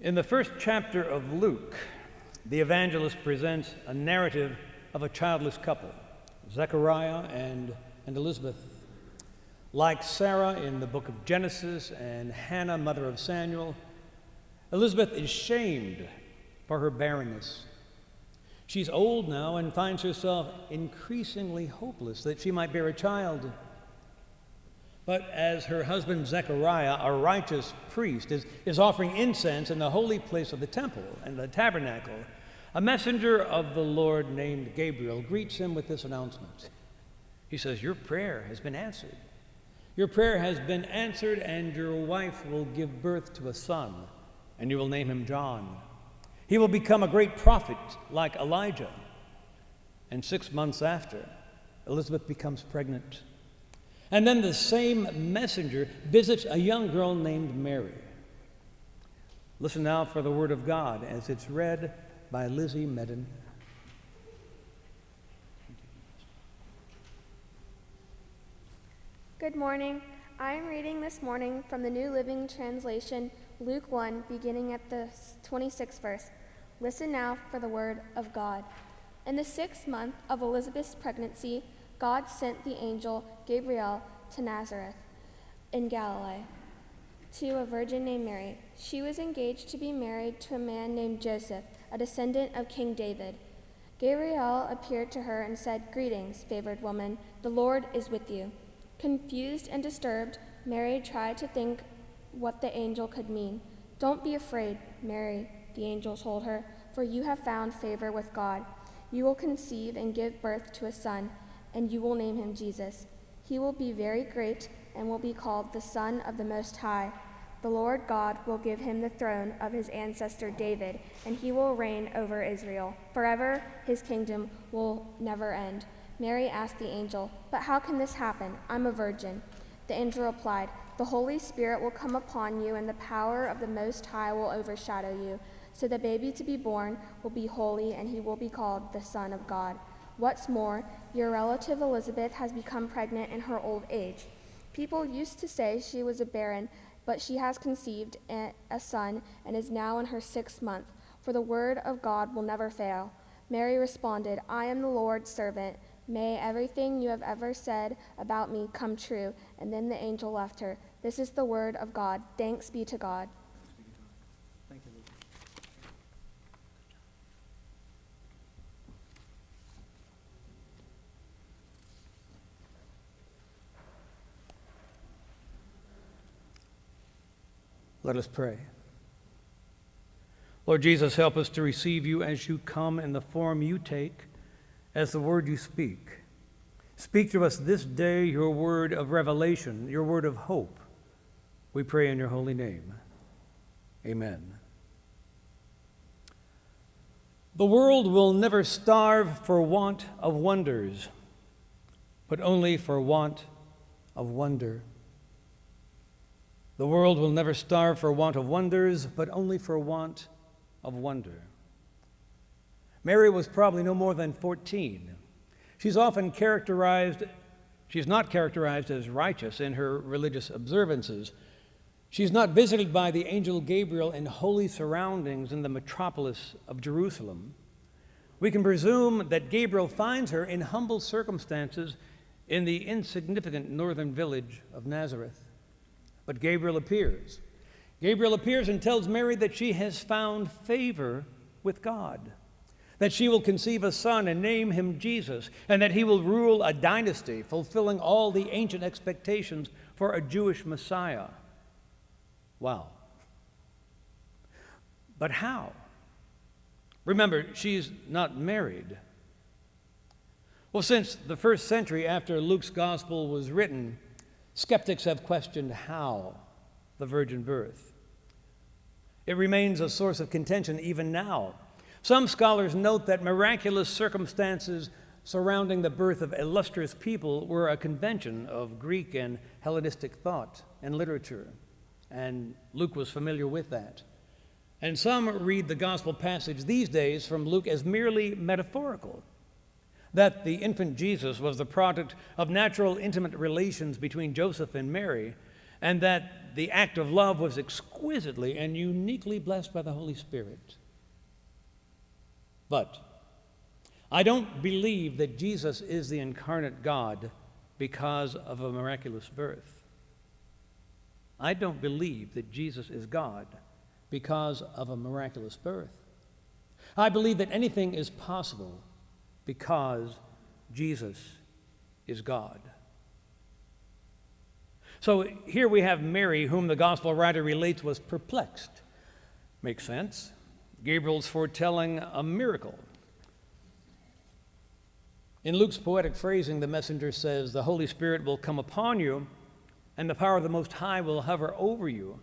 In the first chapter of Luke, the evangelist presents a narrative of a childless couple, Zechariah and Elizabeth. Like Sarah in the book of Genesis and Hannah, mother of Samuel, Elizabeth is shamed for her barrenness. She's old now and finds herself increasingly hopeless that she might bear a child. But as her husband Zechariah, a righteous priest, is offering incense in the holy place of the temple and the tabernacle, a messenger of the Lord named Gabriel greets him with this announcement. He says, "Your prayer has been answered. Your prayer has been answered, and your wife will give birth to a son, and you will name him John. He will become a great prophet like Elijah." And 6 months after, Elizabeth becomes pregnant. And then the same messenger visits a young girl named Mary. Listen now for the word of God as it's read by Lizzie Medden. Good morning. I am reading this morning from the New Living Translation, Luke 1, beginning at the 26th verse. Listen now for the word of God. In the 6th month of Elizabeth's pregnancy, God sent the angel Gabriel to Nazareth in Galilee, to a virgin named Mary. She was engaged to be married to a man named Joseph, a descendant of King David. Gabriel appeared to her and said, "Greetings, favored woman, the Lord is with you." Confused and disturbed, Mary tried to think what the angel could mean. "Don't be afraid, Mary," the angel told her, "for you have found favor with God. You will conceive and give birth to a son, and you will name him Jesus. He will be very great and will be called the Son of the Most High. The Lord God will give him the throne of his ancestor David, and he will reign over Israel. Forever his kingdom will never end." Mary asked the angel, "But how can this happen? I'm a virgin." The angel replied, "The Holy Spirit will come upon you, and the power of the Most High will overshadow you. So the baby to be born will be holy, and he will be called the Son of God. What's more, your relative Elizabeth has become pregnant in her old age. People used to say she was a barren, but she has conceived a son and is now in her 6th month, for the word of God will never fail." Mary responded, "I am the Lord's servant. May everything you have ever said about me come true." And then the angel left her. This is the word of God. Thanks be to God. Thank you, Luke. Let us pray. Lord Jesus, help us to receive you as you come in the form you take, as the word you speak. Speak to us this day your word of revelation, your word of hope. We pray in your holy name. Amen. The world will never starve for want of wonders, but only for want of wonder. The world will never starve for want of wonders, but only for want of wonder. Mary was probably no more than 14. She's not characterized as righteous in her religious observances. She's not visited by the angel Gabriel in holy surroundings in the metropolis of Jerusalem. We can presume that Gabriel finds her in humble circumstances in the insignificant northern village of Nazareth. But Gabriel appears. Gabriel appears and tells Mary that she has found favor with God, that she will conceive a son and name him Jesus, and that he will rule a dynasty, fulfilling all the ancient expectations for a Jewish Messiah. Wow. But how? Remember, she's not married. Well, since the 1st century after Luke's gospel was written, skeptics have questioned how the virgin birth. It remains a source of contention even now. Some scholars note that miraculous circumstances surrounding the birth of illustrious people were a convention of Greek and Hellenistic thought and literature, and Luke was familiar with that. And some read the gospel passage these days from Luke as merely metaphorical, that the infant Jesus was the product of natural, intimate relations between Joseph and Mary, and that the act of love was exquisitely and uniquely blessed by the Holy Spirit. But I don't believe that Jesus is the incarnate God because of a miraculous birth. I don't believe that Jesus is God because of a miraculous birth. I believe that anything is possible because Jesus is God. So here we have Mary, whom the gospel writer relates was perplexed. Makes sense. Gabriel's foretelling a miracle. In Luke's poetic phrasing, the messenger says, "The Holy Spirit will come upon you, and the power of the Most High will hover over you.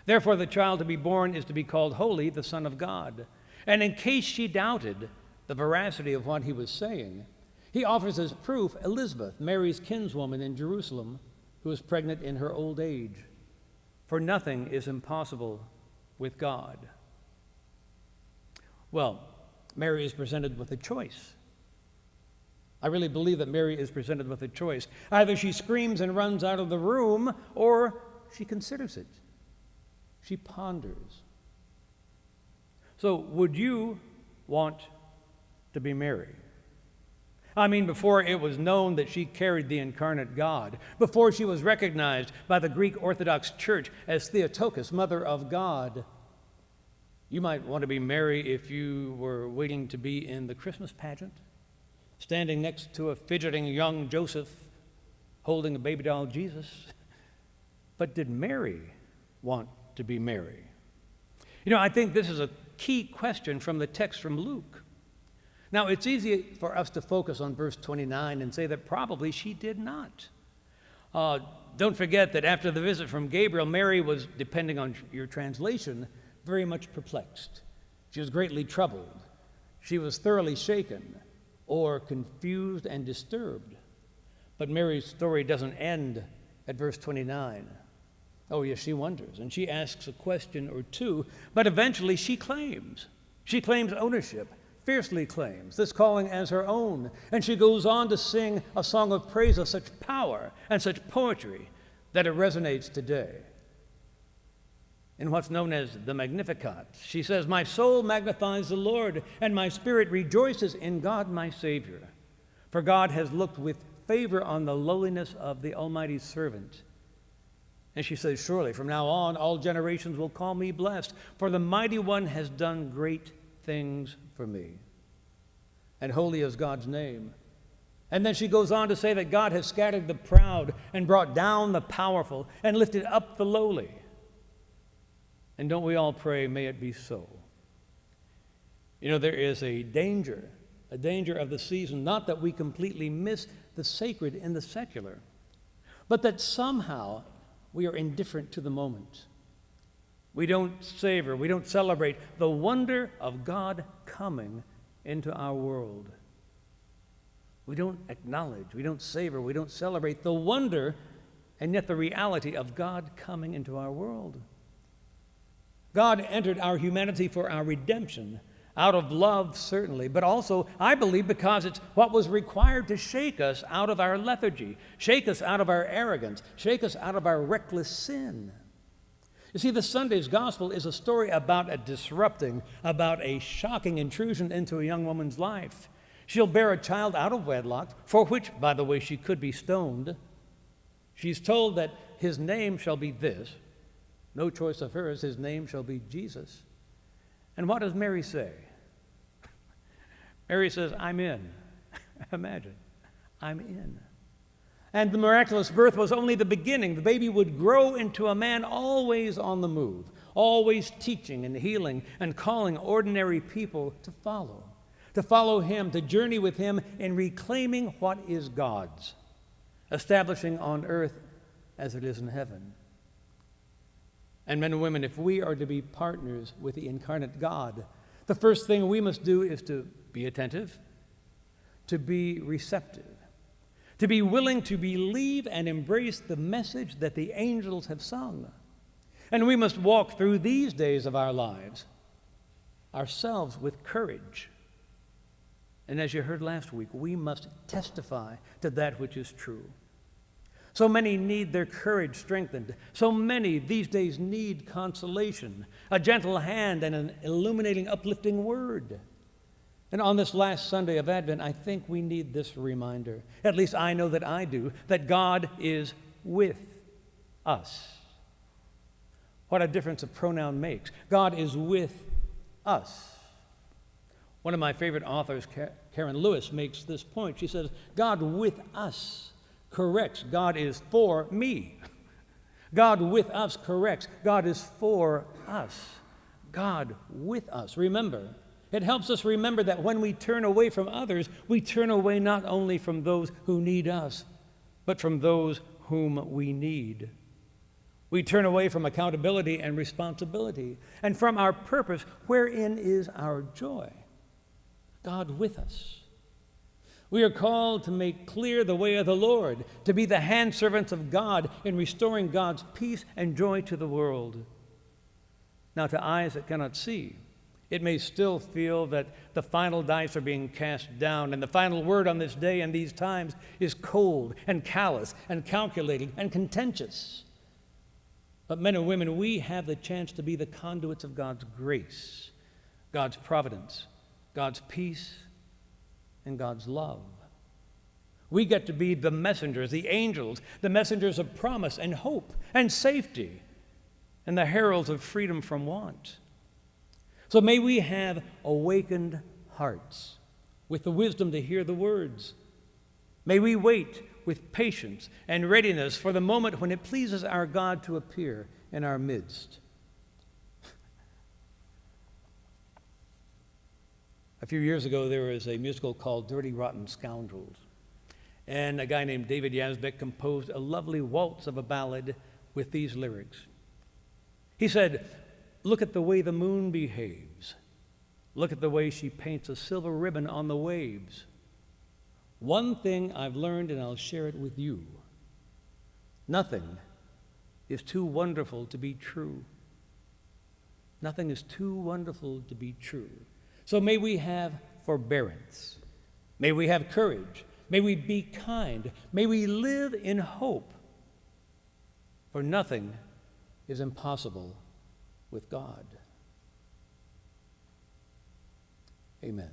Therefore, the child to be born is to be called Holy, the Son of God." And in case she doubted the veracity of what he was saying, he offers as proof Elizabeth, Mary's kinswoman in Jerusalem, who is pregnant in her old age. For nothing is impossible with God. Well, Mary is presented with a choice. I really believe that Mary is presented with a choice. Either she screams and runs out of the room, or she considers it. She ponders. So, would you want to be Mary? I mean, before it was known that she carried the incarnate God, before she was recognized by the Greek Orthodox Church as Theotokos, Mother of God, you might want to be Mary if you were waiting to be in the Christmas pageant, standing next to a fidgeting young Joseph holding a baby doll Jesus. But did Mary want to be Mary? You know, I think this is a key question from the text from Luke. Now, it's easy for us to focus on verse 29 and say that probably she did not. Don't forget that after the visit from Gabriel, Mary was, depending on your translation, very much perplexed. She was greatly troubled. She was thoroughly shaken, or confused and disturbed. But Mary's story doesn't end at verse 29. Oh, yes, she wonders, and she asks a question or two, but eventually she claims. She claims ownership, fiercely claims this calling as her own, and she goes on to sing a song of praise of such power and such poetry that it resonates today. In what's known as the Magnificat, she says, "My soul magnifies the Lord, and my spirit rejoices in God my Savior. For God has looked with favor on the lowliness of the Almighty servant." And she says, "Surely from now on all generations will call me blessed, for the Mighty One has done great things for me. And holy is God's name." And then she goes on to say that God has scattered the proud and brought down the powerful and lifted up the lowly. And don't we all pray, may it be so? You know, there is a danger of the season, not that we completely miss the sacred in the secular, but that somehow we are indifferent to the moment. We don't savor, we don't celebrate the wonder of God coming into our world. We don't acknowledge, we don't savor, we don't celebrate the wonder and yet the reality of God coming into our world. God entered our humanity for our redemption, out of love, certainly, but also, I believe, because it's what was required to shake us out of our lethargy, shake us out of our arrogance, shake us out of our reckless sin. You see, the Sunday's gospel is a story about a disrupting, about a shocking intrusion into a young woman's life. She'll bear a child out of wedlock, for which, by the way, she could be stoned. She's told that his name shall be this. No choice of hers, his name shall be Jesus. And what does Mary say? Mary says, "I'm in." Imagine, I'm in. And the miraculous birth was only the beginning. The baby would grow into a man always on the move, always teaching and healing and calling ordinary people to follow him, to journey with him in reclaiming what is God's, establishing on earth as it is in heaven. And men and women, if we are to be partners with the incarnate God, the first thing we must do is to be attentive, to be receptive, to be willing to believe and embrace the message that the angels have sung. And we must walk through these days of our lives ourselves with courage. And as you heard last week, we must testify to that which is true. So many need their courage strengthened. So many these days need consolation, a gentle hand, and an illuminating, uplifting word. And on this last Sunday of Advent, I think we need this reminder. At least I know that I do, that God is with us. What a difference a pronoun makes. God is with us. One of my favorite authors, Karen Lewis, makes this point. She says, God with us corrects. God is for me. God with us corrects. God is for us. God with us. Remember, it helps us remember that when we turn away from others, we turn away not only from those who need us, but from those whom we need. We turn away from accountability and responsibility, and from our purpose, wherein is our joy. God with us. We are called to make clear the way of the Lord, to be the handservants of God in restoring God's peace and joy to the world. Now, to eyes that cannot see, it may still feel that the final dice are being cast down, and the final word on this day and these times is cold and callous and calculating and contentious. But men and women, we have the chance to be the conduits of God's grace, God's providence, God's peace, and God's love. We get to be the messengers, the angels, the messengers of promise and hope and safety, and the heralds of freedom from want. So may we have awakened hearts with the wisdom to hear the words. May we wait with patience and readiness for the moment when it pleases our God to appear in our midst. A few years ago, there was a musical called Dirty Rotten Scoundrels, and a guy named David Yazbek composed a lovely waltz of a ballad with these lyrics. He said, "Look at the way the moon behaves. Look at the way she paints a silver ribbon on the waves. One thing I've learned, and I'll share it with you. Nothing is too wonderful to be true. Nothing is too wonderful to be true." So may we have forbearance. May we have courage. May we be kind. May we live in hope. For nothing is impossible with God. Amen.